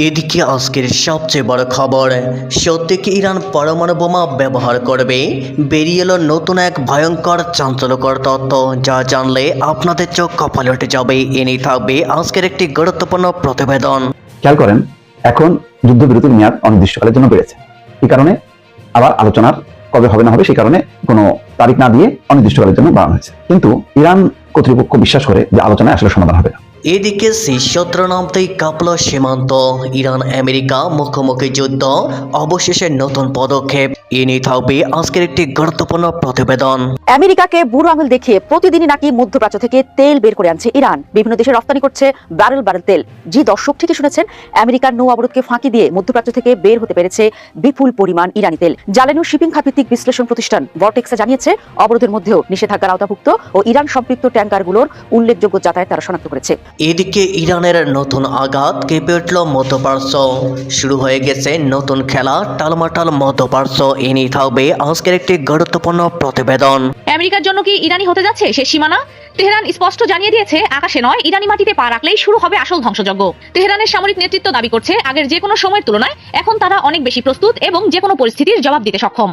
এদিকে আজকের সবচেয়ে বড় খবর, সত্যি কি ইরান পরমাণু বোমা ব্যবহার করবে? বেরিয়ে এলো নতুন এক ভয়ঙ্কর চাঞ্চল্যকর তথ্য, যা জানলে আপনাদের চোখ কপালে উঠে যাবে। এ নিয়ে থাকবে আজকের একটি গুরুত্বপূর্ণ প্রতিবেদন। খেয়াল করেন, এখন যুদ্ধবিরতির মেয়াদ অনির্দিষ্টকালের জন্য বেড়েছে। এই কারণে আবার আলোচনার কবে হবে না হবে সেই কারণে কোনো তারিখ না দিয়ে অনির্দিষ্টকালের জন্য বাড়ানো হয়েছে। কিন্তু ইরান কর্তৃপক্ষ বিশ্বাস করে যে আলোচনায় আসলে সমাধান হবে না। এদিকে শীর্ষত্র নামতেই কাঁপল সীমান্ত, ইরান আমেরিকা মুখোমুখি যুদ্ধ, অবশেষে নতুন পদক্ষেপ। এ নিয়ে থাকবে আজকের একটি গুরুত্বপূর্ণ প্রতিবেদন। আমেরিকাকে বুড়ো আঙুল দেখিয়ে প্রতিদিনই নাকি মধ্যপ্রাচ্য থেকে তেল বের করে আনছে ইরান, বিভিন্ন দেশে রপ্তানি করছে ব্যারেল ব্যারেল তেল। জি দর্শক, ঠিকই শুনেছেন, আমেরিকার নৌ অবরোধকে ফাঁকি দিয়ে মধ্যপ্রাচ্য থেকে বের হতে পেরেছে বিপুল পরিমাণ ইরানি তেল। জ্বালানি ও শিপিং খাতভিত্তিক বিশ্লেষণ প্রতিষ্ঠান ভর্টেক্সে জানিয়েছে, অবরোধের মধ্যেও নিষেধাজ্ঞার আওতাভুক্ত ও ইরান সম্পৃক্ত ট্যাঙ্কারগুলোর উল্লেখযোগ্য যাতায়াত তারা শনাক্ত করেছে। এদিকে ইরানের নতুন আঘাত, কেঁপে উঠল মধ্যপ্রাচ্য। শুরু হয়ে গেছে নতুন খেলা, টালমাটাল মধ্যপ্রাচ্য। এ নিয়ে থাকবে আজকের একটি গুরুত্বপূর্ণ প্রতিবেদন। আমেরিকার জন্য কি ইরানি হতে যাচ্ছে শেষ সীমানা? তেহরান স্পষ্ট জানিয়ে দিয়েছে, আকাশে নয় ইরানি মাটিতে পা রাখলেই শুরু হবে আসল ধ্বংসযজ্ঞ। তেহরানের সামরিক নেতৃত্ব দাবি করছে, আগের যে কোনো সময়ের তুলনায় এখন তারা অনেক বেশি প্রস্তুত এবং যে কোনো পরিস্থিতির জবাব দিতে সক্ষম।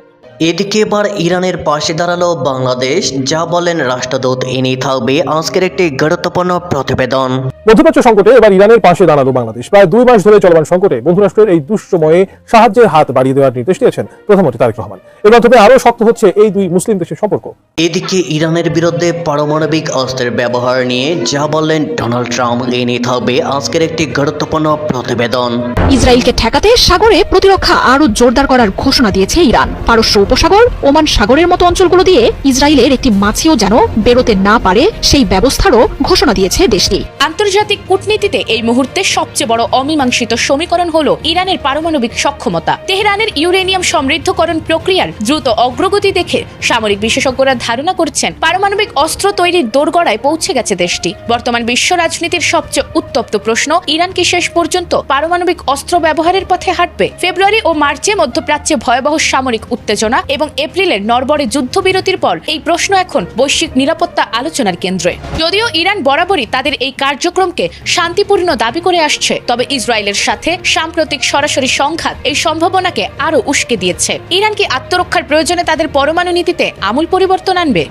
এদিকে এবার ইরানের পাশে দাঁড়ালো বাংলাদেশ, যা বলেন রাষ্ট্রদূত। এ নিয়ে থাকবে আজকের একটি গুরুত্বপূর্ণ প্রতিবেদন। মধ্যপ্রাচ্য সংকটে এবার ইরানের পাশে দাঁড়ালো বাংলাদেশ। প্রায় 2 মাস ধরে চলমান সংকটে বন্ধুরাষ্ট্রের এই দুঃসময়ে সাহায্যের হাত বাড়িয়ে দেওয়ার নির্দেশ দিয়েছেন প্রধানমন্ত্রী তারেক রহমান। এর মাধ্যমে আরও শক্ত হচ্ছে এই দুই মুসলিম দেশের সম্পর্ক। এদিকে ইরানের বিরুদ্ধে পারমাণবিক অস্ত্রের ব্যবহার নিয়ে যা বললেন ডোনাল্ড ট্রাম্প। এ নিয়ে থাকবে আজকের একটি গুরুত্বপূর্ণ প্রতিবেদন। ইসরায়েলকে ঠেকাতে সাগরে প্রতিরক্ষা আরো জোরদার করার ঘোষণা দিয়েছে ইরান। পারস্য উপসাগর, ওমান সাগরের মতো অঞ্চলগুলো দিয়ে ইসরায়েলের একটি মাছিও যেন বেরোতে না পারে সেই ব্যবস্থারও ঘোষণা দিয়েছে দেশটি। আন্তর্জাতিক কূটনীতিতে এই মুহূর্তে সবচেয়ে বড় অমীমাংসিত সমীকরণ হলো ইরানের পারমাণবিক সক্ষমতা। তেহরানের ইউরেনিয়াম সমৃদ্ধকরণ প্রক্রিয়ার দ্রুত অগ্রগতি দেখে সামরিক বিশেষজ্ঞরা ধারণা করছেন, পারমাণবিক অস্ত্র তৈরির দোরগোড়ায় পৌঁছে গেছে দেশটি। বর্তমান বিশ্ব রাজনীতির সবচেয়ে উত্তপ্ত প্রশ্ন, ইরান কি শেষ পর্যন্ত পারমাণবিক অস্ত্র ব্যবহারের পথে হাঁটবে? ফেব্রুয়ারি ও মার্চে মধ্যপ্রাচ্যে ভয়াবহ সামরিক উত্তেজনা এবং এপ্রিলের নড়বড়ে যুদ্ধবিরতির পর এই প্রশ্ন এখন বৈশ্বিক নিরাপত্তা আলোচনার কেন্দ্রে। যদিও ইরান বরাবরই তাদের এই কার্যক্রমকে শান্তিপূর্ণ দাবি করে আসছে, তবে ইসরায়েলের সাথে সাম্প্রতিক সরাসরি সংঘাত এই সম্ভাবনাকে আরো উস্কে দিয়েছে। ইরান কি আত্মরক্ষার প্রয়োজনে তাদের পরমাণু নীতিতে আমূল পরিবর্তন আনবে?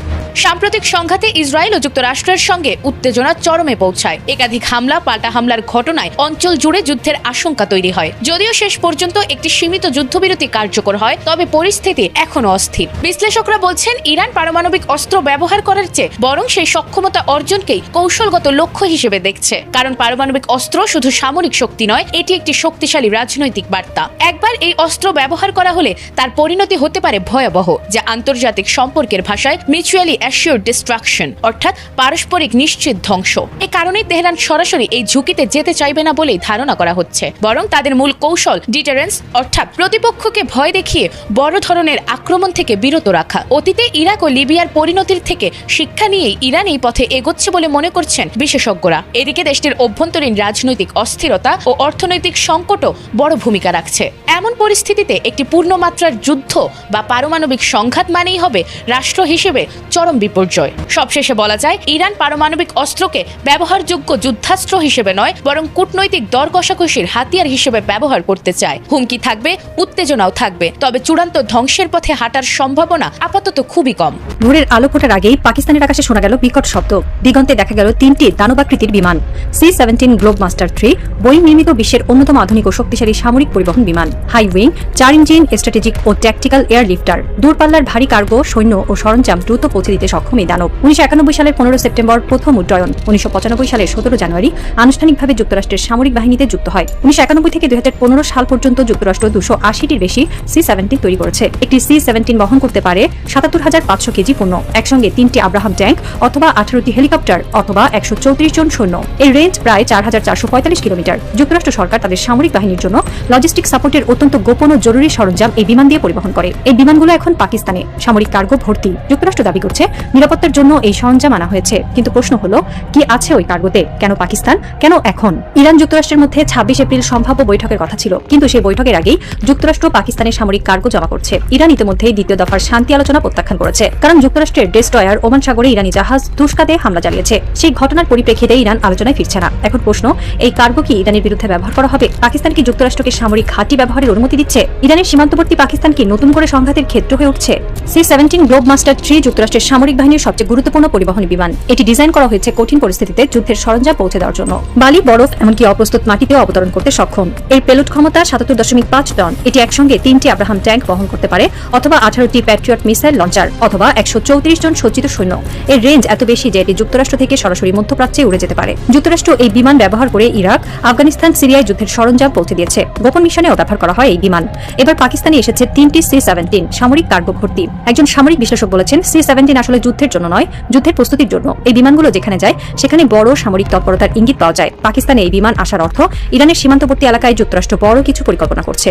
সাম্প্রতিক সংঘাতে ইসরায়েল ও যুক্তরাষ্ট্রের সঙ্গে উত্তেজনা চরমে পৌঁছায়। একাধিক হামলা পাল্টা হামলার ঘটনায় অঞ্চল জুড়ে যুদ্ধের আশঙ্কা তৈরি হয়। যদিও শেষ পর্যন্ত একটি সীমিত যুদ্ধবিরতি কার্যকর হয়, তবে পরিস্থিতি এখনো অস্থির। বিশ্লেষকরা বলছেন, ইরান পারমাণবিক অস্ত্র ব্যবহার করার চেয়ে বরং সেই সক্ষমতা অর্জনকেই কৌশলগত লক্ষ্য হিসেবে দেখছে। কারণ পারমাণবিক অস্ত্র শুধু সামরিক শক্তি নয়, এটি একটি শক্তিশালী রাজনৈতিক বার্তা। একবার এই অস্ত্র ব্যবহার করা হলে তার পরিণতি হতে পারে ভয়াবহ, যা আন্তর্জাতিক সম্পর্কের ভাষায় মিউচুয়ালি অ্যাসিওর্ড ডিস্ট্রাকশন, অর্থাৎ পারস্পরিক নিশ্চিত ধ্বংস। এ কারণেই তেহরান সরাসরি এই ঝুঁকিতে যেতে চাইবে না বলেই ধারণা করা হচ্ছে। বরং তাদের মূল কৌশল ডিটারেন্স, অর্থাৎ প্রতিপক্ষকে ভয় দেখিয়ে বড় ধরনের আক্রমণ থেকে বিরত রাখা। অতীতে ইরাক ও লিবিয়ার পরিণতির থেকে শিক্ষা নিয়েই ইরান এই পথে এগোচ্ছে বলে মনে করছেন বিশেষজ্ঞরা। এদিকে দেশটির অভ্যন্তরীণ রাজনৈতিক অস্থিরতা ও অর্থনৈতিক সংকটও বড় ভূমিকা রাখছে। এমন পরিস্থিতিতে একটি পূর্ণমাত্রার যুদ্ধ বা পারমাণবিক সংঘাত মানেই হবে রাষ্ট্র হিসেবে চরম বিপর্যয়। সবশেষে বলা যায়, ইরান পারমাণবিক অস্ত্রকে ব্যবহারযোগ্য যুদ্ধাস্ত্র হিসেবে নয়, বরং কূটনৈতিক দর কষাকষির হাতিয়ার হিসেবে ব্যবহার করতে চায়। হুমকি থাকবে, উত্তেজনাও থাকবে, তবে চূড়ান্ত ধ্বংসের পথে হাঁটার সম্ভাবনা আপাতত খুবই কম। ভোরের আলো ফোটার আগেই পাকিস্তানের আকাশে শোনা গেল বিকট শব্দ। দিগন্তে দেখা গেল 3টি দানবাকৃতির বিমান, C-17 গ্লোবমাস্টার 3, বোয়িং নির্মিত বিশ্বের অন্যতম আধুনিক ও শক্তিশালী সামরিক পরিবহন বিমান। হাই উইং, 4 ইঞ্জিন, স্ট্র্যাটেজিক ও ট্যাকটিক্যাল এয়ার লিফটার। দূরপাল্লার ভারী কার্গো, সৈন্য ও সরঞ্জাম দ্রুত পৌঁছে দিতে সক্ষম এই দানব। 1991 সালের 15 সেপ্টেম্বর প্রথম উড্ডয়ন। 1995 সালের 17 জানুয়ারি আনুষ্ঠানিকভাবে যুক্তরাষ্ট্রের সামরিক বাহিনীতে যুক্ত হয়। 1991 থেকে 2015 সাল পর্যন্ত যুক্তরাষ্ট্র 280টির বেশি C-17 তৈরি করেছে। একটি C-17 বহন করতে পারে 77,500 কেজি পণ্য, একসঙ্গে 3টি আব্রাহাম ট্যাঙ্ক অথবা 18টি হেলিকপ্টার অথবা 134 জন সৈন্য। এর রেঞ্জ প্রায় 4,445 কিলোমিটার। যুক্তরাষ্ট্র সরকার তাদের সামরিক বাহিনীর জন্য লজিস্টিক সাপোর্টের অত্যন্ত গোপন ও জরুরি সরঞ্জাম এই বিমান দিয়ে পরিবহন করে। এই বিমানগুলো এখন পাকিস্তানে সামরিক কার্গো ভর্তি। যুক্তরাষ্ট্র দাবি করছে, নিরাপত্তার জন্য এই সরঞ্জাম আনা হয়েছে। কিন্তু প্রশ্ন হলো, কি আছে ওই কার্গোতে? কেন পাকিস্তান? কেন এখন? ইরান যুক্তরাষ্ট্রের মধ্যে 26 এপ্রিল সম্ভাব্য বৈঠকের কথা ছিল, কিন্তু সেই বৈঠকের আগেই যুক্তরাষ্ট্র পাকিস্তানের সামরিক কার্গো জমা করছে। ইরান ইতিমধ্যেই দ্বিতীয় দফার শান্তি আলোচনা প্রত্যাখ্যান করেছে, কারণ যুক্তরাষ্ট্রের ডেস্ট্রয়ার ওমান সাগরে ইরানি জাহাজ তুস্কাতে হামলা চালিয়েছে। সেই ঘটনার পরিপ্রেক্ষিতে ইরান আলোচনায় ফিরছে না। এখন প্রশ্ন, এই কার্গো কি ইরানের বিরুদ্ধে ব্যবহার করা হবে? পাকিস্তান কি যুক্তরাষ্ট্রকে সামরিক ঘাঁটি ব্যবহারের অনুমতি দিচ্ছে? ইরানের সীমান্তবর্তী পাকিস্তান কি নতুন করে সংঘাতের ক্ষেত্র হয়ে উঠছে? C-17 গ্লোবমাস্টার 3 যুক্তরাষ্ট্রের সামরিক বাহিনীর সবচেয়ে গুরুত্বপূর্ণ পরিবহন বিমান। এটি ডিজাইন করা হয়েছে কঠিন পরিস্থিতিতে যুদ্ধের সরঞ্জাম পৌঁছে দেওয়ার জন্য। বালি, বরফ, এমনকি অপ্রস্তুত মাটিতেও অবতরণ করতে সক্ষম। এর পেলোড ক্ষমতা 77.5 টন। এটি একসঙ্গে 3টি আব্রাহাম ট্যাঙ্ক বহন করতে পারে, অথবা 18টি প্যাট্রিয়ট মিসাইল লঞ্চার, অথবা 134 জন সজ্জিত সৈন্য। এর রেঞ্জ এত বেশি যে এটি যুক্তরাষ্ট্র থেকে সরাসরি মধ্যপ্রাচ্যে উড়ে যেতে পারে। যুক্তরাষ্ট্র এই বিমান ব্যবহার করে ইরাক, আফগানিস্তান, সিরিয়ায় যুদ্ধের সরঞ্জাম পৌঁছে দিয়েছে। গোপন মিশনেও ব্যবহার করা হয় এই বিমান। এবার পাকিস্তানে এসেছে 3টি C-17 সামরিক কার্গো ভর্তি। একজন সামরিক বিশ্লেষক বলেছেন, C-17 আসলে যুদ্ধের জন্য নয়, যুদ্ধের প্রস্তুতির জন্য। এই বিমানগুলো যেখানে যায় সেখানে বড় সামরিক তৎপরতার ইঙ্গিত পাওয়া যায়। পাকিস্তানে এই বিমান আসার অর্থ ইরানের সীমান্তবর্তী এলাকায় যুক্তরাষ্ট্র বড় কিছু পরিকল্পনা করছে।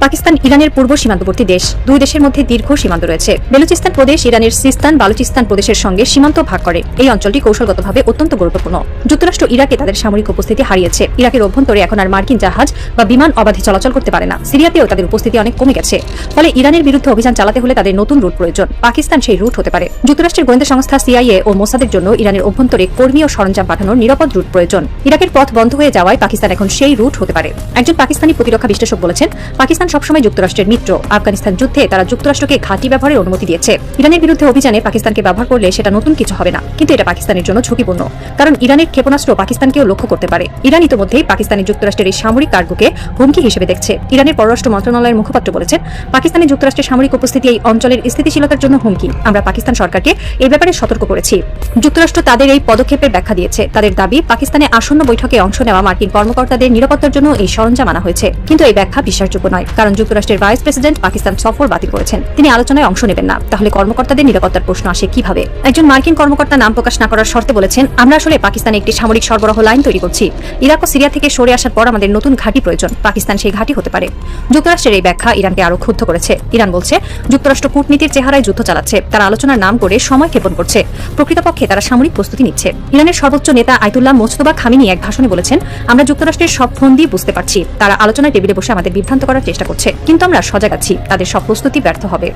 পাকিস্তান ইরানের পূর্ব সীমান্তবর্তী দেশ। দুই দেশের মধ্যে দীর্ঘ সীমান্ত রয়েছে। বেলুচিস্তান প্রদেশ ইরানের সিস্তান বালুচিস্তান প্রদেশের সঙ্গে সীমান্ত ভাগ করে। এই অঞ্চলটি কৌশলগতভাবে অত্যন্ত গুরুত্বপূর্ণ। যুক্তরাষ্ট্র ইরাকে তাদের সামরিক উপস্থিতি হারিয়েছে। ইরাকের অভ্যন্তরে এখন আর মার্কিন জাহাজ বা বিমান অবাধে চলাচল করতে পারে না। সিরিয়াতেও তাদের উপস্থিতি অনেক কমে গেছে। ফলে ইরানের বিরুদ্ধে অভিযান চালাতে হলে তাদের নতুন রুট প্রয়োজন। পাকিস্তান সেই রুট হতে পারে। যুক্তরাষ্ট্রের গোয়েন্দা সংস্থা CIA ও মোসাদের জন্য ইরানের অভ্যন্তরে কর্মী ও সরঞ্জাম পাঠানোর নিরাপদ রুট প্রয়োজন। ইরাকের পথ বন্ধ হয়ে যাওয়ায় পাকিস্তান এখন সেই রুট হতে পারে। একজন পাকিস্তানি প্রতিরক্ষা বিশ্লেষক বলেছেন, পাকিস্তান সবসময় যুক্তরাষ্ট্রের মিত্র। আফগানিস্তান যুদ্ধে তারা যুক্তরাষ্ট্রকে ঘাঁটি ব্যবহারের অনুমতি দিয়েছে। ইরানের বিরুদ্ধে অভিযানে পাকিস্তানকে ব্যবহার করলে সেটা নতুন কিছু হবে না, কিন্তু এটা পাকিস্তানের জন্য ঝুঁকিপূর্ণ, কারণ ইরানের ক্ষেপণাস্ত্র পাকিস্তানকেও লক্ষ্য করতে পারে। ইরান ইতিমধ্যেই পাকিস্তানের যুক্তরাষ্ট্রের এই সামরিক কার্গোকে হুমকি হিসেবে দেখছে। ইরানের পররাষ্ট্র মন্ত্রণালয়ের মুখপাত্র বলেছেন, পাকিস্তানের যুক্তরাষ্ট্রের সামরিক উপস্থিতি এই অঞ্চলের স্থিতিশীলতার জন্য হুমকি। আমরা পাকিস্তান সরকারকে এই ব্যাপারে সতর্ক করেছি। যুক্তরাষ্ট্র তাদের এই পদক্ষেপের ব্যাখ্যা দিয়েছে। তাদের দাবি, পাকিস্তানে আসন্ন বৈঠকে অংশ নেওয়া মার্কিন কর্মকর্তাদের নিরাপত্তার জন্য এই সরঞ্জাম আনা হয়েছে। কিন্তু এই ব্যাখ্যা বিশ্বাসযোগ্য নয়, কারণ যুক্তরাষ্ট্রের ভাইস প্রেসিডেন্ট পাকিস্তান সফর বাতিল করেছেন। তিনি আলোচনায় অংশ নেবেন না। তাহলে কর্মকর্তাদের নিরাপত্তার প্রশ্ন আসে কিভাবে? একজন মার্কিন কর্মকর্তা নাম প্রকাশ না করার শর্তে বলেছেন, আমরা আসলে পাকিস্তানে একটি সামরিক সরবরাহ লাইন তৈরি করছি। ইরাক ও সিরিয়া থেকে সরে আসার পর আমাদের নতুন ঘাঁটি প্রয়োজন। পাকিস্তান সেই ঘাঁটি হতে পারে। যুক্তরাষ্ট্রের এই ব্যাখ্যা ইরানকে আরো ক্ষুব্ধ করেছে। ইরান বলছে, যুক্তরাষ্ট্র কূটনীতির চেহারায় যুদ্ধ চালাচ্ছে। তারা আলোচনার নাম করে সময় ক্ষেপণ করছে। প্রকৃতপক্ষে তারা সামরিক প্রস্তুতি নিচ্ছে। ইরানের সর্বোচ্চ নেতা আয়তুল্লাহ মোজতবা খামিনি এক ভাষণে বলেছেন, আমরা যুক্তরাষ্ট্রের সব ফন্দি বুঝতে পারছি। তারা আলোচনার টেবিলে বসে আমাদের বিভ্রান্ত করার চেষ্টা করছে, কিন্তু আমরা সজাগ আছি। তাদের সব প্রস্তুতি ব্যর্থ হবে।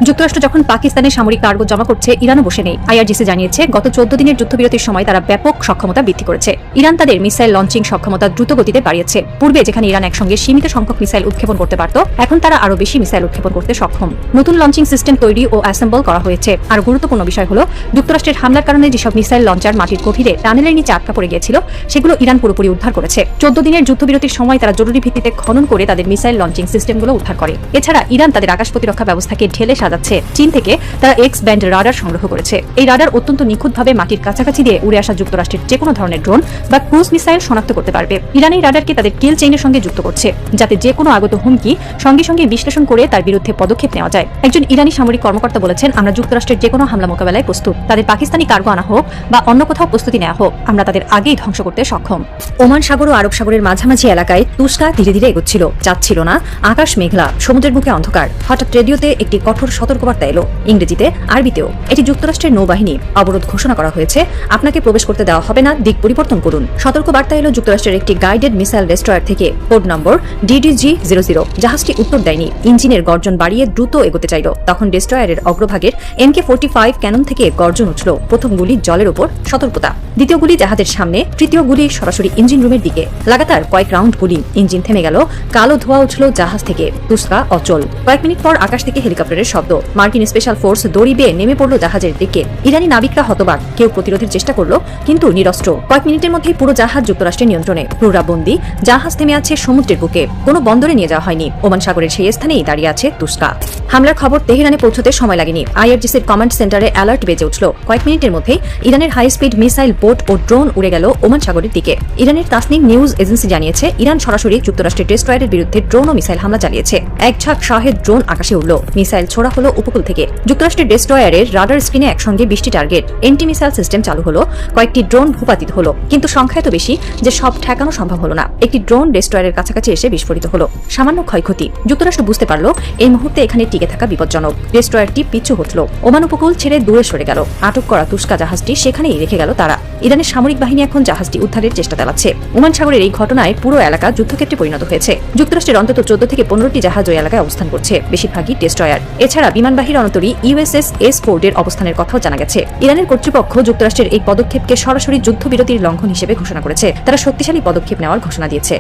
যুক্তরাষ্ট্র যখন পাকিস্তানের সামরিক কার্গো জমা করছে, ইরানও বসে নেই। IRGC জানিয়েছে, গত 14 দিনের যুদ্ধবিরতির সময় তারা ব্যাপক সক্ষমতা বৃদ্ধি করেছে। ইরান তাদের মিসাইল লঞ্চিং সক্ষমতা দ্রুত গতিতে বাড়িয়েছে। পূর্বে যেখানে ইরান একসঙ্গে সীমিত সংখ্যক মিসাইল উৎক্ষেপণ করতে পারত, এখন তারা আরো বেশি মিসাইল উৎক্ষেপণ করতে সক্ষম। নতুন লঞ্চিং সিস্টেম তৈরি ও অ্যাসেম্বল করা হয়েছে। আর গুরুত্বপূর্ণ বিষয় হলো, যুক্তরাষ্ট্রের হামলার কারণে যেসব মিসাইল লঞ্চার মাটির গভীরে টানেলের নিচে আটকা পড়ে গিয়েছিল, সেগুলো ইরান পুরোপুরি উদ্ধার করেছে। 14 দিনের যুদ্ধবিরতির সময় তারা জরুরি ভিত্তিতে খনন করে তাদের মিসাইল লঞ্চিং সিস্টেমগুলো উদ্ধার করে। এছাড়া ইরান তাদের আকাশ প্রতিরক্ষা ব্যবস্থাকে ঢেলে সাজাচ্ছে। চীন থেকে তারা X ব্যান্ড রাডার সংগ্রহ করেছে। এই রাডার অত্যন্ত নিখুঁতভাবে মাটির কাছাকাছি দিয়ে উড়ে আসা যুক্তরাষ্ট্রের যে কোনো ধরনের ড্রোন বা ক্রুজ মিসাইল শনাক্ত করতে পারবে। ইরান এই রাডারকে তাদের কিল চেইনের সঙ্গে যুক্ত করছে, যাতে যে কোনো আগত হুমকি সঙ্গে সঙ্গে বিশ্লেষণ করে তার বিরুদ্ধে পদক্ষেপ নেওয়া যায়। একজন ইরানি সামরিক কর্মকর্তা বলেছেন, আমরা যুক্তরাষ্ট্রের যে কোনো হামলা মোকাবেলায় প্রস্তুত। তাদের পাকিস্তানি কার্গো আনা হোক বা অন্য কোথাও প্রস্তুতি নেওয়া হোক, আমরা তাদের আগেই ধ্বংস করতে সক্ষম। ওমান সাগর ও আরব সাগরের মাঝামাঝি এলাকায় তুস্কা ধীরে ধীরে এগোচ্ছিল। যাচ্ছিল না, আকাশ মেঘলা, সমুদ্রের বুকে অন্ধকার। হঠাৎ রেডিওতে একটি কঠোর সতর্কবার্তা এলো, ইংরেজিতে, আরবিতেও। এটি যুক্তরাষ্ট্রের নৌবাহিনী। অবরোধ ঘোষণা করা হয়েছে, আপনাকে প্রবেশ করতে দেওয়া হবে না, দিক পরিবর্তন করুন। সতর্কবার্তা এলো যুক্তরাষ্ট্রের একটি গাইডেড মিসাইল ডেস্ট্রয়ার থেকে। Code number DDG-00। জাহাজটি উত্তর দেয়নি। ইঞ্জিনের গর্জন বাড়িয়ে দ্রুত এগোতে চাইল। তখন ডেস্ট্রয়ারের অগ্রভাগের MK-45 ক্যানন থেকে গর্জন উঠল। প্রথম গুলি জলের উপর, সতর্কতা। দ্বিতীয় গুলি জাহাজের সামনে, তৃতীয় গুলি সরাসরি ইঞ্জিন রুমের দিকে। লাগাতার কয়েক রাউন্ড গুলি। ইঞ্জিন থেমে গেল। কালো ধোঁয়া উঠল জাহাজ থেকে। তুস্কা অচল। কয়েক মিনিট পর আকাশ থেকে হেলিকপ্টারের শব্দ। মার্কিন স্পেশাল ফোর্স দড়ি বেয়ে নেমে পড়ল জাহাজের দিকে। ইরানি নাবিকরা হতবাক। কেউ প্রতিরোধের চেষ্টা করলো, কিন্তু নিরস্ত্র। কয়েক মিনিটের মধ্যেই পুরো জাহাজ যুক্তরাষ্ট্রের নিয়ন্ত্রণে। ক্রুরা বন্দী। জাহাজ থেমে আছে সমুদ্রের বুকে। কোনো বন্দরে নিয়ে যাওয়া হয়নি। ওমান সাগরের সেই স্থানেই দাঁড়িয়ে আছে তুস্কা। হামলার খবর তেহরানে পৌঁছতে সময় লাগেনি। IRGCর কমান্ড সেন্টারে অ্যালার্ট বেজে উঠল। কয়েক মিনিটের মধ্যেই ইরানের হাই স্পিড মিসাইল বোট ও ড্রোন উড়ে গেল ওমান সাগরের দিকে। ইরানের তাসনিম নিউজ এজেন্সি জানিয়েছে, ইরান সরাসরি যুক্তরাষ্ট্রের ডেস্ট্রয়ারের বিরুদ্ধে ড্রোন ও মিসাইল হামলা চালিয়েছে। এক ঝাঁক শাহেদ ড্রোন আকাশে উড়ল। মিসাইল ছোড়া হলো উপকূল থেকে। যুক্তরাষ্ট্রের ডেস্ট্রয়ারের রাডার স্ক্রিনে একসঙ্গে 20টি টার্গেট। এন্টি মিসাইল সিস্টেম চালু হলো। কয়েকটি ড্রোন ভূপাতিত হলো, কিন্তু সংখ্যা এত বেশি যে সব ঠেকানো সম্ভব হলো না। একটি ড্রোন ডেস্ট্রয়ারের কাছাকাছি এসে বিস্ফোরিত হলো। সামান্য ক্ষয়ক্ষতি। যুক্তরাষ্ট্র বুঝতে পারল, এই মুহূর্তে এখানে টিকে টিকে থাকা বিপজ্জনক। ডেস্ট্রয়ারটি পিছু হটল, ওমান উপকূল ছেড়ে দূরে সরে গেল। আটক করা তুস্কা জাহাজটি সেখানেই রেখে গেল তারা। ইরানের সামরিক বাহিনী এখন জাহাজটি উদ্ধারের চেষ্টা চালাচ্ছে। ওমান সাগরের এই ঘটনায় পুরো এলাকা যুদ্ধক্ষেত্রে পরিণত হয়েছে। যুক্তরাষ্ট্রের অন্তত 14 থেকে 15টি জাহাজ ওই এলাকায় অবস্থান করছে, বেশিরভাগই ডেস্ট্রয়ার। এছাড়া বিমানবাহী রণতরী ইউএসএস এসফোর্ডের অবস্থানের কথাও জানা গেছে। ইরানের কর্তৃপক্ষ যুক্তরাষ্ট্রের এই পদক্ষেপকে সরাসরি যুদ্ধবিরতির লঙ্ঘন হিসেবে ঘোষণা করেছে। তারা শক্তিশালী পদক্ষেপ নেওয়ার ঘোষণা দিয়েছে।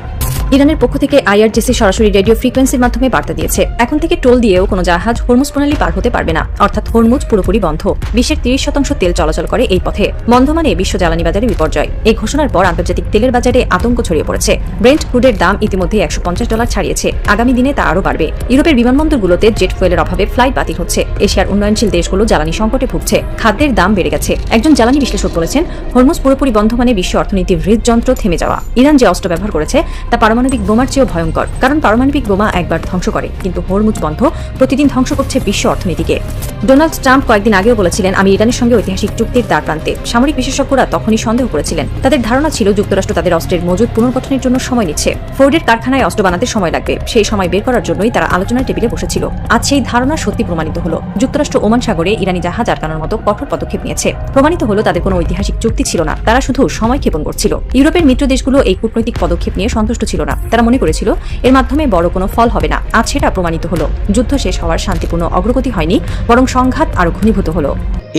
ইরানের পক্ষ থেকে আইআরজিসি সরাসরি রেডিও ফ্রিকোয়েন্সির মাধ্যমে বার্তা দিয়েছে, এখন থেকে টোল দিয়েও কোনো জাহাজ হরমুজ প্রণালী পার হতে পারবে না, অর্থাৎ হরমুজ পুরোপুরি বন্ধ। বিশ্বের 30% তেল চলাচল করে এই পথে। বন্ধ মানে বিশ্ব জ্বালানি বাজারে বিপর্যয়। এই ঘোষণার পর আন্তর্জাতিক তেলের বাজারে আতঙ্ক ছড়িয়ে পড়েছে। ব্রেন্ট ক্রুডের দাম ইতিমধ্যে $150 ছাড়িয়েছে, আগামী দিনে তা আরও বাড়বে। ইউরোপের বিমানবন্দরগুলোতে জেট ফুয়েলের অভাবে ফ্লাইট বাতিল হচ্ছে। এশিয়ার উন্নয়নশীল দেশগুলো জ্বালানি সংকটে ভুগছে, খাদ্যের দাম বেড়ে গেছে। একজন জ্বালানি বিশ্লেষক বলেছেন, হরমুজ পুরোপুরি বন্ধ মানে বিশ্ব অর্থনীতির হৃদযন্ত্র থেমে যাওয়া। ইরান যে অস্ত্র ব্যবহার করেছে তা পারমাণবিক বোমার চেয়েও ভয়ঙ্কর, কারণ পারমাণবিক বোমা একবার ধ্বংস করে, কিন্তু হরমুজ বন্ধ প্রতিদিন ধ্বংস করছে বিশ্ব অর্থনীতিকে। ডোনাল্ড ট্রাম্প কয়েকদিন আগেও বলেছিলেন, আমি ইরানের সঙ্গে ঐতিহাসিক চুক্তির দ্বার প্রান্তে। সামরিক বিশেষজ্ঞরা তখনই সন্দেহ করেছিলেন। তাদের ধারণা ছিল যুক্তরাষ্ট্র তাদের অস্ত্রের মজুদ পুনর্গঠনের জন্য সময় নিচ্ছে। ফোর্ডের কারখানায় অস্ত্র বানাতে সময় লাগবে, সেই সময় বের করার জন্যই তারা আলোচনার টেবিলে বসেছিল। আজ সেই ধারণা সত্যি প্রমাণিত হলো। যুক্তরাষ্ট্র ওমান সাগরে ইরানি জাহাজ আটকানোর মতো কঠোর পদক্ষেপ নিয়েছে। প্রমাণিত হলো তাদের কোনো ঐতিহাসিক চুক্তি ছিল না, তারা শুধু সময় ক্ষেপণ করছিল। ইউরোপের মিত্র দেশগুলো এই কূটনৈতিক পদক্ষেপ নিয়ে সন্তুষ্ট ছিল না। তারা মনে করেছিল এর মাধ্যমে বড় কোনো ফল হবে না। আজ সেটা প্রমাণিত হলো। যুদ্ধ শেষ হওয়ার শান্তিপূর্ণ অগ্রগতি হয়নি, বরং সংঘাত আরো ঘনীভূত হলো।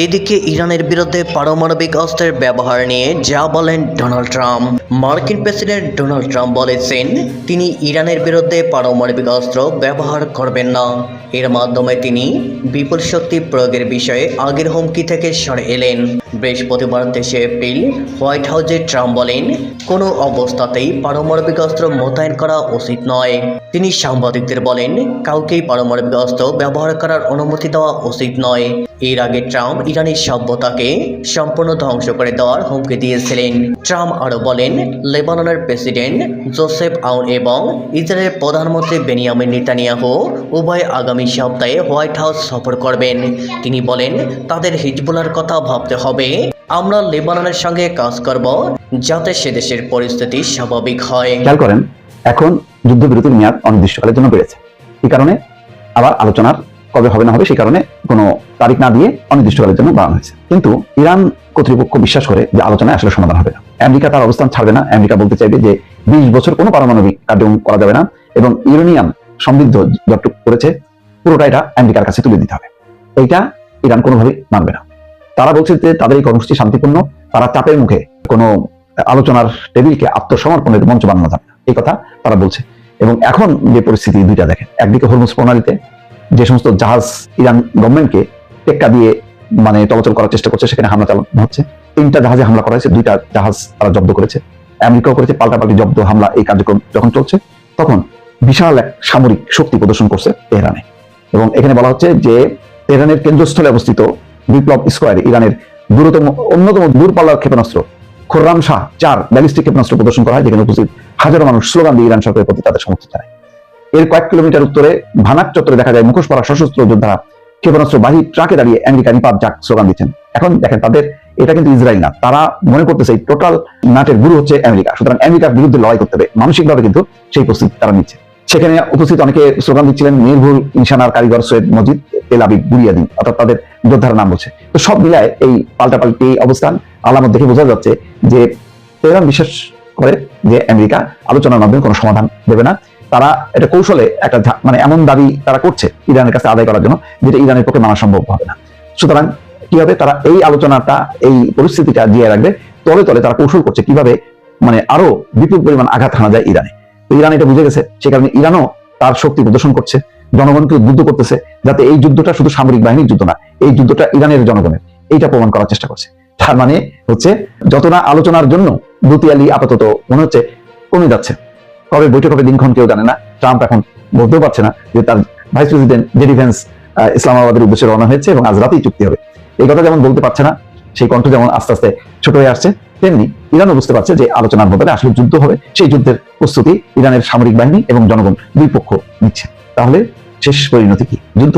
এদিকে ইরানের বিরুদ্ধে পারমাণবিক অস্ত্রের ব্যবহার নিয়ে যা বলেন ডোনাল্ড ট্রাম্প। মার্কিন প্রেসিডেন্ট ডোনাল্ড ট্রাম্প বলেছেন, তিনি ইরানের বিরুদ্ধে পারমাণবিক অস্ত্র ব্যবহার করবেন না। এর মাধ্যমে তিনি বিপুল শক্তি প্রয়োগের বিষয়ে আগের হুমকি থেকে সরে এলেন। বৃহস্পতিবার 23 এপ্রিল হোয়াইট হাউসে ট্রাম্প বলেন, কোনো অবস্থাতেই পারমাণবিক অস্ত্র মোতায়েন করা উচিত নয়। তিনি সাংবাদিকদের বলেন, কাউকেই পারমাণবিক অস্ত্র ব্যবহার করার অনুমতি দেওয়া উচিত নয়। এর আগে ট্রাম্প ইরানি সভ্যতাকে সম্পূর্ণ ধ্বংস করে দেওয়ার হুমকি দিয়েছিলেন। ট্রাম্প আরও বলেন, লেবাননের প্রেসিডেন্ট জোসেফ আউন এবং ইসরায়েলের প্রধানমন্ত্রী বেনিয়ামিন নেতানিয়াহু উভয় আগামী সপ্তাহে হোয়াইট হাউস সফর করবেন। তিনি বলেন, তাদের হিজবুল্লাহর কথা ভাবতে হবে। আমরা লেবাননের সঙ্গে কাজ করব যাতে সে দেশের পরিস্থিতি স্বাভাবিক হয়। খেয়াল করেন, এখন যুদ্ধবিরতির মেয়াদ অনির্দিষ্টকালের জন্য বেড়েছে। এই কারণে আবার আলোচনার কবে হবে না হবে সেই কারণে কোনো তারিখ না দিয়ে অনির্দিষ্টকালের জন্য বাড়ানো হয়েছে। কিন্তু ইরান কর্তৃপক্ষ বিশ্বাস করে যে আলোচনায় আসলে সমাধান হবে না। আমেরিকা তার অবস্থান ছাড়বে না। আমেরিকা বলতে চাইবে যে 20 বছর কোনো পারমাণবিক কার্যক্রম করা যাবে না এবং ইউরেনিয়াম সমৃদ্ধ যতটুকু করেছে পুরোটা এটা আমেরিকার কাছে তুলে দিতে হবে। এইটা ইরান কোনোভাবেই মানবে না। তারা বলছে যে তাদের এই কর্মসূচি শান্তিপূর্ণ, তারা চাপের মুখে কোনো আলোচনার টেবিলকে আত্মসমর্পণের মঞ্চ বানানো যাবে না, এই কথা তারা বলছে। এবং এখন যে পরিস্থিতি দুইটা দেখেন, একদিকে হরমুজ প্রণালীতে যে সমস্ত জাহাজ ইরান গভর্নমেন্টকে টেক্কা দিয়ে মানে চলাচল করার চেষ্টা করছে সেখানে হামলা চালানো হচ্ছে। 3টা জাহাজে হামলা করা হয়েছে, 2টা জাহাজ তারা জব্দ করেছে। আমেরিকাও করেছে পাল্টাপাল্টি জব্দ হামলা। এই কার্যক্রম যখন চলছে তখন বিশাল এক সামরিক শক্তি প্রদর্শন করছে তেহরানে। এবং এখানে বলা হচ্ছে যে তেহরানের কেন্দ্রস্থলে অবস্থিত বিপ্লব স্কোয়ারে ইরানের অন্যতম দূরপাল্লার ক্ষেপণাস্ত্র খুররাম শাহ 4 ব্যালিস্টিক ক্ষেপণাস্ত্র প্রদর্শন করা হয়, যেখানে উপস্থিত হাজারো মানুষ স্লোগান দিয়ে ইরান সরকারের প্রতি তাদের সমর্থন জানায়। এর কয়েক কিলোমিটার উত্তরে ভানাক চত্বরে দেখা যায় মুখোশ পরা সশস্ত্র যোদ্ধারা ক্ষেপণাস্ত্র বাহী ট্রাকে দাঁড়িয়ে আমেরিকা নিপাত যাক স্লোগান দিচ্ছেন। এখন দেখেন, তাদের এটা কিন্তু ইসরায়েল না, তারা মনে করতেছে এই টোটাল নাটের গুরু হচ্ছে আমেরিকা। সুতরাং আমেরিকার বিরুদ্ধে লড়াই করতে হবে, মানসিকভাবে কিন্তু সেই প্রস্তুতি তারা নিচ্ছে। সেখানে উপস্থিত অনেকে স্লোগান দিচ্ছিলেন, নির্ভুল নিশানার কারিগর সৈয়দ মজিদ তেল আবিব বুরিয়াদিন, অর্থাৎ তাদের যোদ্ধার নাম বলছে। তো সব মিলায় এই পাল্টাপাল্টি অবস্থান আলামত দেখে বোঝা যাচ্ছে যে তেহরান বিশ্বাস করে যে আমেরিকা আলোচনার মাধ্যমে কোনো সমাধান দেবে না। তারা এটা কৌশলে একটা মানে এমন দাবি তারা করছে ইরানের কাছে আদায় করার জন্য, যেটা ইরানের পক্ষে মানা সম্ভব হবে না। সুতরাং কি হবে, তারা এই আলোচনাটা এই পরিস্থিতিটা দিয়ে রাখবে, তলে তলে তারা কৌশল করছে কিভাবে মানে আরো বিপুল পরিমাণ আঘাত হানা যায় ইরানে। তো ইরান এটা বুঝে গেছে, সে কারণে ইরানও তার শক্তি প্রদর্শন করছে, জনগণকে উদ্বুদ্ধ করতেছে, যাতে এই যুদ্ধটা শুধু সামরিক বাহিনীর যুদ্ধ না, এই যুদ্ধটা ইরানের জনগণের, এইটা প্রমাণ করার চেষ্টা করছে। তার মানে হচ্ছে যত না আলোচনার জন্য দুতিয়ালি আপাতত মনে হচ্ছে কমে যাচ্ছে। কবে বৈঠক হবে দিনক্ষণ কেউ জানে না। ট্রাম্প এখন বলতেও পারছে না যে তার ভাইস প্রেসিডেন্ট জেডি ভ্যান্স ইসলামাবাদের উদ্দেশ্যে রওনা হয়েছে এবং আজ রাতেই চুক্তি হবে, এই কথা যেমন বলতে পারছে না, সেই কণ্ঠ যেমন আস্তে আস্তে ছোট হয়ে আসছে, তেমনি ইরানও বুঝতে পারছে যে আলোচনার বদলে আসলে যুদ্ধ হবে। সেই যুদ্ধের প্রস্তুতি ইরানের সামরিক বাহিনী এবং জনগণ দুই পক্ষ নিচ্ছে। তাহলে শেষ পরিণতি কি, যুদ্ধ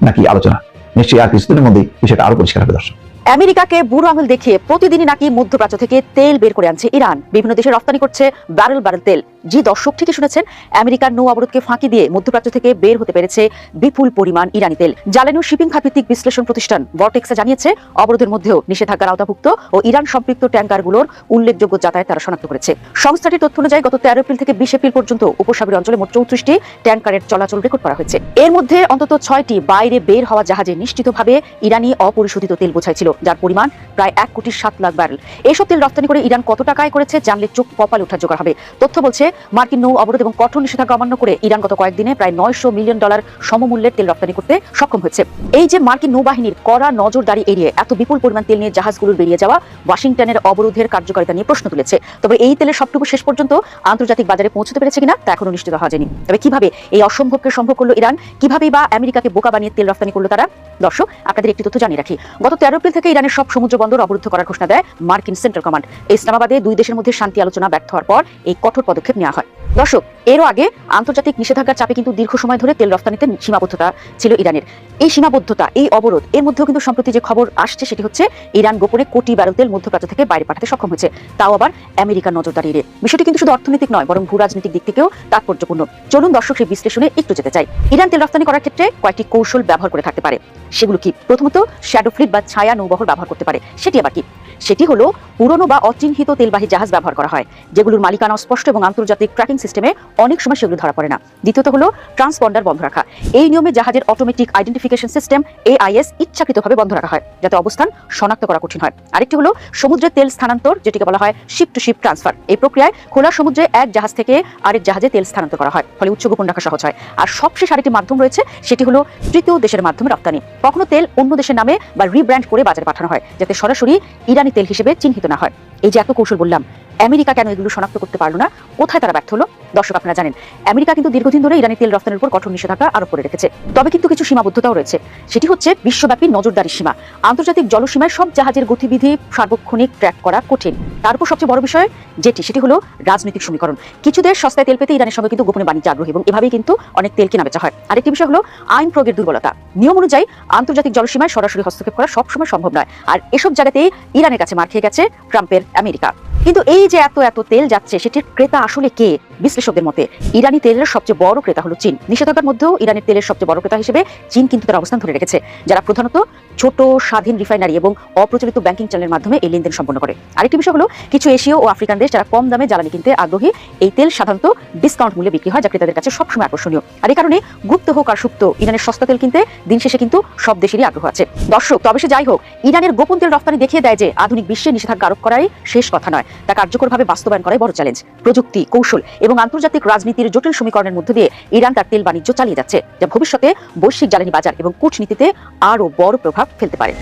নাকি আলোচনা? নিশ্চয়ই আর কিছুদিনের মধ্যেই বিষয়টা আরো পরিষ্কার হবে দর্শক। আমেরিকাকে বুড়ো আঙুল দেখিয়ে প্রতিদিনই নাকি মধ্যপ্রাচ্য থেকে তেল বের করে আনছে ইরান। বিভিন্ন দেশে রপ্তানি করছে ব্যারেল ব্যারেল তেল। জি দর্শক, ঠিকই শুনেছেন, আমেরিকার নৌ অবরোধকে ফাঁকি দিয়ে মধ্যপ্রাচ্য থেকে বের হতে পেরেছে বিপুল পরিমাণ ইরানি তেল। জ্বালানি ও শিপিং খাতভিত্তিক বিশ্লেষণ প্রতিষ্ঠান ভর্টেক্সে জানিয়েছে, অবরোধের মধ্যেও নিষেধাজ্ঞার আওতাভুক্ত ও ইরান সম্পৃক্ত ট্যাঙ্কারগুলোর উল্লেখযোগ্য যাতায়াত তারা শনাক্ত করেছে। সংস্থাটির তথ্য অনুযায়ী গত 13 এপ্রিল থেকে 20 এপ্রিল পর্যন্ত উপসাগরীয় অঞ্চলে মোট 34টি ট্যাঙ্কারের চলাচল রেকর্ড করা হয়েছে। এর মধ্যে অন্তত 6টি বাইরে বের হওয়া জাহাজে নিশ্চিতভাবে ইরানি অপরিশোধিত তেল বোঝাই ছিল, যার পরিমাণ প্রায় 1,07,00,000 ব্যারেল। এইসব তেল রপ্তানি করে ইরান কত টাকা আয় করেছে জানলে চোখ কপালে ওঠার জোগাড় হবে। তথ্য বলছে, মার্কিন নৌ অবরোধ এবং কঠোর নিষেধাজ্ঞা অমান্য করে ইরান গত কয়েকদিনে প্রায় $900 মিলিয়ন সমমূল্যের তেল রপ্তানি করতে সক্ষম হয়েছে। এই যে মার্কিন নৌবাহিনীর কড়া নজরদারি এড়িয়ে এত বিপুল পরিমাণ তেল নিয়ে জাহাজগুলোর বেরিয়ে যাওয়া ওয়াশিংটনের অবরোধের কার্যকারিতা নিয়ে প্রশ্ন তুলেছে। তবে এই তেলের সবটুকু শেষ পর্যন্ত আন্তর্জাতিক বাজারে পৌঁছতে পেরেছে কিনা তা এখনো নিশ্চিত হওয়া যায়নি। তবে কিভাবে এই অসম্ভবকে সম্ভব করলো ইরান, কিভাবেই বা আমেরিকাকে বোকা বানিয়ে তেল রপ্তানি করলো তারা? দর্শক, আপনাদের একটি তথ্য জানিয়ে রাখি, গত 13 এপ্রিল থেকে ইরানের সব সমুদ্র বন্দর অবরুদ্ধ করার ঘোষণা দেয় মার্কিন সেন্ট্রাল কমান্ড। ইসলামাবাদে দুই দেশের মধ্যে শান্তি আলোচনা ব্যর্থ হওয়ার পর এই কঠোর পদক্ষেপ নেওয়া হয়। দর্শক, এরও আগে আন্তর্জাতিক নিষেধাজ্ঞার চাপে কিন্তু দীর্ঘ সময় ধরে তেল রপ্তানিতে সীমাবদ্ধতা ছিল ইরানের। এই সীমাবদ্ধতা, এই অবরোধ, এর মধ্যেও কিন্তু সম্প্রতি যে খবর আসছে সেটি হচ্ছে, ইরান গোপনে কোটি ব্যারেল তেল মধ্যপ্রাচ্য থেকে বাইরে পাঠাতে সক্ষম হয়েছে, তাও আবার আমেরিকার নজরদারি এড়িয়ে। বিষয়টি কিন্তু শুধু অর্থনৈতিক নয়, বরং ভূ রাজনৈতিক দিক থেকেও তাৎপর্যপূর্ণ। চলুন দর্শক, সেই বিশ্লেষণে একটু যেতে চাই। ইরান তেল রপ্তানি করার ক্ষেত্রে কয়েকটি কৌশল ব্যবহার করে থাকতে পারে। সেগুলো কি? প্রথমত, শ্যাডো ফ্লিট বা ছায়া নৌবহর ব্যবহার করতে পারে। সেটি আবার কি? সেটি হলো পুরনো বা অচিহ্নিত তেলবাহী জাহাজ ব্যবহার করা হয়, যেগুলোর মালিকানা অস্পষ্ট এবং আন্তর্জাতিক ট্র্যাকিং সিস্টেমে অনেক সময় সেগুলো ধরা পড়ে না। দ্বিতীয়ত হলো ট্রান্সপন্ডার বন্ধ রাখা। এই নিয়মে জাহাজের অটোমেটিক আইডেন্টিফিকেশন সিস্টেম AIS ইচ্ছাকৃতভাবে বন্ধ রাখা হয়, যাতে অবস্থান শনাক্ত করা কঠিন হয়। আরেকটি হলো সমুদ্রে তেল স্থানান্তর, যেটিকে বলা হয় শিপ টু শিপ ট্রান্সফার। এই প্রক্রিয়ায় খোলা সমুদ্রে এক জাহাজ থেকে আরেক জাহাজে তেল স্থানান্তর করা হয়, ফলে উচ্চ গোপন রাখা সহজ হয়। আর সবশেষ আরেকটি মাধ্যম রয়েছে, সেটি হলো তৃতীয় দেশের মাধ্যমে রপ্তানি। কখনো তেল অন্য দেশের নামে বা রিব্র্যান্ড করে বাজারে পাঠানো হয়, যাতে সরাসরি ইরানি তেল হিসেবে চিহ্নিত না হয়। এই যে এত কৌশল বললাম, আমেরিকা কেন এগুলো শনাক্ত করতে পারলো না? কোথায় তারা ব্যর্থ হলো? দর্শক, আপনারা জানেন, আমেরিকা কিন্তু দীর্ঘদিন ধরে ইরানি তেল রপ্তানির উপর কঠোর নিষেধাজ্ঞা আরোপ করে রেখেছে। তবে কিন্তু কিছু সীমাবদ্ধতাও রয়েছে। সেটি হচ্ছে বিশ্বব্যাপী নজরদারি সীমা। আন্তর্জাতিক জলসীমায় সব জাহাজের গতিবিধি সার্বক্ষণিক ট্র্যাক করা কঠিন। তার উপর সবচেয়ে বড় বিষয় সেটি হলো রাজনৈতিক সমীকরণ। কিছু দেশ সস্তায় তেল পেতে ইরানের সঙ্গে কিন্তু গোপনে বাণিজ্য আগ্রহী, এবং এভাবেই কিন্তু অনেক তেল কেনা বেচা হয়। আরেকটি বিষয় হলো আইন প্রয়োগের দুর্বলতা। নিয়ম অনুযায়ী আন্তর্জাতিক জলসীমায় সরাসরি হস্তক্ষেপ করা সবসময় সম্ভব নয়, আর এসব জায়গাতেই ইরানের কাছে মার খেয়ে গেছে ট্রাম্পের আমেরিকা। কিন্তু এই যে এত তেল যাচ্ছে, সেটির ক্রেতা আসলে কে? বিশ্লেষকদের মতে ইরানি তেলের সবচেয়ে বড় ক্রেতা হলো চীন। নিষেধাজ্ঞার মধ্যেও ইরানের তেলের সবচেয়ে বড় ক্রেতা হিসেবে চীন কিন্তু তার অবস্থান ধরে রেখেছে, যারা প্রধানত ছোট স্বাধীন রিফাইনারি এবং অপ্রচলিত ব্যাংকিং চ্যানেলের মাধ্যমে এই লেনদেন সম্পন্ন করে। আরেকটি বিষয় হলো কিছু এশীয় ও আফ্রিকান দেশ যারা কম দামে জ্বালানি কিনতে আগ্রহী, এই তেল সাধারণত ডিসকাউন্ট মূল্যে বিক্রি হয়, যা ক্রেতাদের কাছে সবসময় আকর্ষণীয়। আর এই কারণে গুপ্ত হোক আর সুপ্ত, ইরানের সস্তা তেল কিনতে দিন শেষে কিন্তু সব দেশেরই আগ্রহ আছে। দর্শক, তবে সে যাই হোক, ইরানের গোপন তেল রপ্তানি দেখিয়ে দেয় যে আধুনিক বিশ্বে নিষেধাজ্ঞা আরোপ করাই শেষ কথা নয়, তা কার্যকরভাবে বাস্তবায়ন করাই বড় চ্যালেঞ্জ। প্রযুক্তি, কৌশল এবং আন্তর্জাতিক রাজনীতির জটিল সমীকরণের মধ্য দিয়ে ইরান তার তেল বাণিজ্য চালিয়ে যাচ্ছে, যা ভবিষ্যতে বৈশ্বিক জ্বালানি বাজার এবং কূটনীতিতে আরও বড় প্রভাব ফেলতে পারে।